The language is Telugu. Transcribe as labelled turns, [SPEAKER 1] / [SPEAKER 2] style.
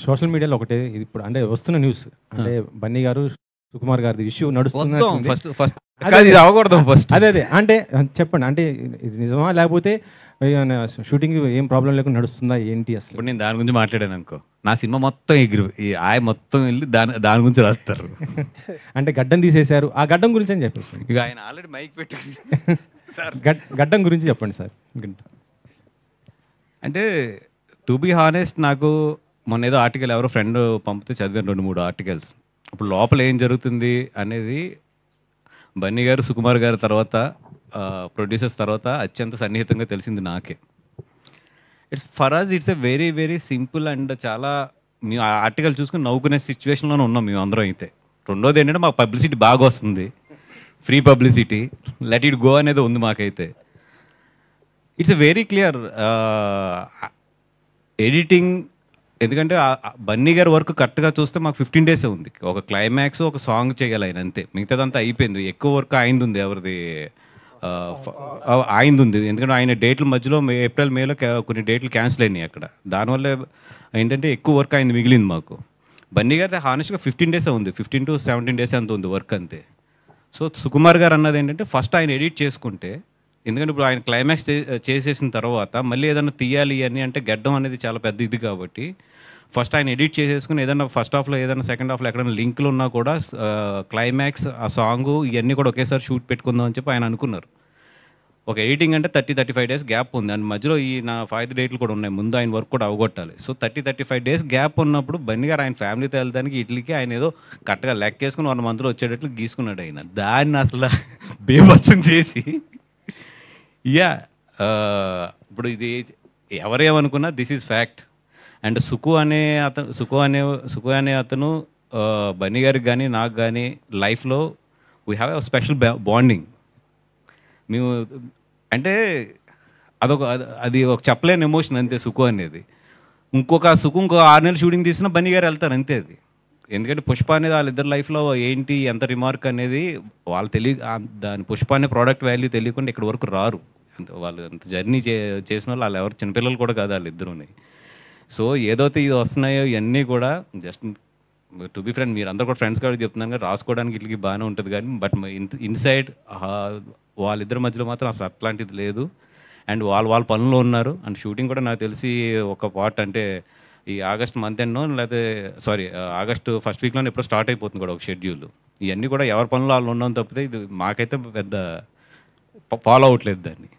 [SPEAKER 1] సోషల్ మీడియాలో ఒకటే ఇది ఇప్పుడు అంటే వస్తున్న న్యూస్ అంటే బన్నీ గారు సుకుమార్ గారిది ఇష్యూ నడుస్తుంది. అదే అంటే చెప్పండి, అంటే ఇది నిజమా లేకపోతే షూటింగ్ ఏం ప్రాబ్లం లేకుండా నడుస్తుందా ఏంటి అసలు?
[SPEAKER 2] ఇప్పుడు నేను దాని గురించి మాట్లాడాను అనుకో, నా సినిమా మొత్తం ఎగిరి ఆయ మొత్తం వెళ్ళి దాని గురించి రాస్తారు.
[SPEAKER 1] అంటే గడ్డం తీసేశారు, ఆ గడ్డం గురించి అని చెప్పేసి
[SPEAKER 2] ఇక ఆయన ఆల్రెడీ మైక్ పెట్టి
[SPEAKER 1] గడ్డం గురించి చెప్పండి సార్.
[SPEAKER 2] అంటే టు బీ హానెస్ట్, నాకు మొన్న ఏదో ఆర్టికల్ ఎవరో ఫ్రెండ్ పంపితే చదివాను 2-3 ఆర్టికల్స్. ఇప్పుడు లోపల ఏం జరుగుతుంది అనేది బన్నీ గారు సుకుమార్ గారి తర్వాత ప్రొడ్యూసర్స్ తర్వాత అత్యంత సన్నిహితంగా తెలిసింది నాకే. It's a very very simple and చాలా మేము ఆ ఆర్టికల్ చూసుకుని నవ్వుకునే సిచ్యువేషన్లోనే ఉన్నాం మేము అందరం. అయితే రెండోది ఏంటంటే మాకు పబ్లిసిటీ బాగా వస్తుంది, free publicity, let it go అనేది ఉంది మాకైతే. It's a very clear editing. ఎందుకంటే బన్నీ గారి వర్క్ కరెక్ట్గా చూస్తే మాకు 15 days ఉంది. ఒక క్లైమాక్స్ ఒక సాంగ్ చేయాలి ఆయన, అంతే. మిగతాదంతా అయిపోయింది. ఎక్కువ వర్క్ ఆయనది ఉంది, ఎవరిది ఆయనది ఉంది. ఎందుకంటే ఆయన డేట్ల మధ్యలో ఏప్రిల్ మేలో కొన్ని డేట్లు క్యాన్సిల్ అయినాయి అక్కడ. దానివల్ల ఏంటంటే ఎక్కువ వర్క్ ఆయన మిగిలింది మాకు. బన్నీ గారి హానెస్ట్గా 15 days ఉంది, 15 to 17 days అంత ఉంది వర్క్, అంతే. సో సుకుమార్ గారు అన్నది ఏంటంటే ఫస్ట్ ఆయన ఎడిట్ చేసుకుంటే, ఎందుకంటే ఇప్పుడు ఆయన క్లైమాక్స్ చేసేసిన తర్వాత మళ్ళీ ఏదైనా తీయాలి అని అంటే గడ్డం అనేది చాలా పెద్ద ఇది కాబట్టి ఫస్ట్ ఆయన ఎడిట్ చేసేసుకుని ఏదైనా ఫస్ట్ హాఫ్లో ఏదైనా సెకండ్ హాఫ్లో ఎక్కడైనా లింక్లు ఉన్నా కూడా క్లైమాక్స్ ఆ సాంగ్ ఇవన్నీ కూడా ఒకేసారి షూట్ పెట్టుకుందాం అని చెప్పి ఆయన అనుకున్నారు. ఒక ఎడిటింగ్ అంటే 30-35 days గ్యాప్ ఉంది, అండ్ మధ్యలో ఈ నా 5 డేట్లు కూడా ఉన్నాయి, ముందు ఆయన వర్క్ కూడా అవగొట్టాలి. సో 30-35 days గ్యాప్ ఉన్నప్పుడు బన్నీ గారు ఆయన ఫ్యామిలీతో వెళ్తానికి ఇట్లీకి ఆయన ఏదో కరెక్ట్గా లెక్కేసుకుని 1 monthలో వచ్చేటట్లు గీసుకున్నాడు ఆయన. దాన్ని అసలు బేభత్సం చేసి ఇప్పుడు ఇది ఎవరేమనుకున్నా దిస్ ఈజ్ ఫ్యాక్ట్. అండ్ సుకు అనే అతను బన్నీ గారికి కానీ నాకు కానీ లైఫ్లో we have a special bonding. మేము అంటే అది ఒక చెప్పలేని ఎమోషన్, అంతే. సుకు అనేది ఇంకో 6 నెలలు షూటింగ్ తీసినా బన్నీ గారు వెళ్తారు, అంతే. అది ఎందుకంటే పుష్ప అనేది వాళ్ళిద్దరు లైఫ్లో ఏంటి ఎంత రిమార్క్ అనేది వాళ్ళు దాని పుష్ప అనే ప్రోడక్ట్ వాల్యూ తెలియకుండా ఇక్కడ వరకు రారు. వాళ్ళు అంత జర్నీ చేసిన వాళ్ళు ఎవరు చిన్నపిల్లలు కూడా కాదు వాళ్ళిద్దరూని. సో ఏదైతే ఇది వస్తున్నాయో ఇవన్నీ కూడా జస్ట్ టు బి ఫ్రెండ్, మీరు అందరూ కూడా ఫ్రెండ్స్ కాబట్టి చెప్తున్నాను కానీ రాసుకోవడానికి ఇట్లకి బాగానే ఉంటుంది కానీ బట్ ఇన్సైడ్ వాళ్ళిద్దరి మధ్యలో మాత్రం అసలు అట్లాంటిది లేదు. అండ్ వాళ్ళ పనుల్లో ఉన్నారు. అండ్ షూటింగ్ కూడా నాకు తెలిసి ఒక పార్ట్ అంటే ఈ ఆగస్ట్ మంత్ ఎండ్నో లేకపోతే ఆగస్ట్ ఫస్ట్ వీక్లోనే ఎప్పుడో స్టార్ట్ అయిపోతుంది కూడా ఒక షెడ్యూల్. ఇవన్నీ కూడా ఎవరి పనులు వాళ్ళు ఉన్నాం తప్పితే ఇది మాకైతే పెద్ద ఫాలో అవ్వట్లేదు దాన్ని.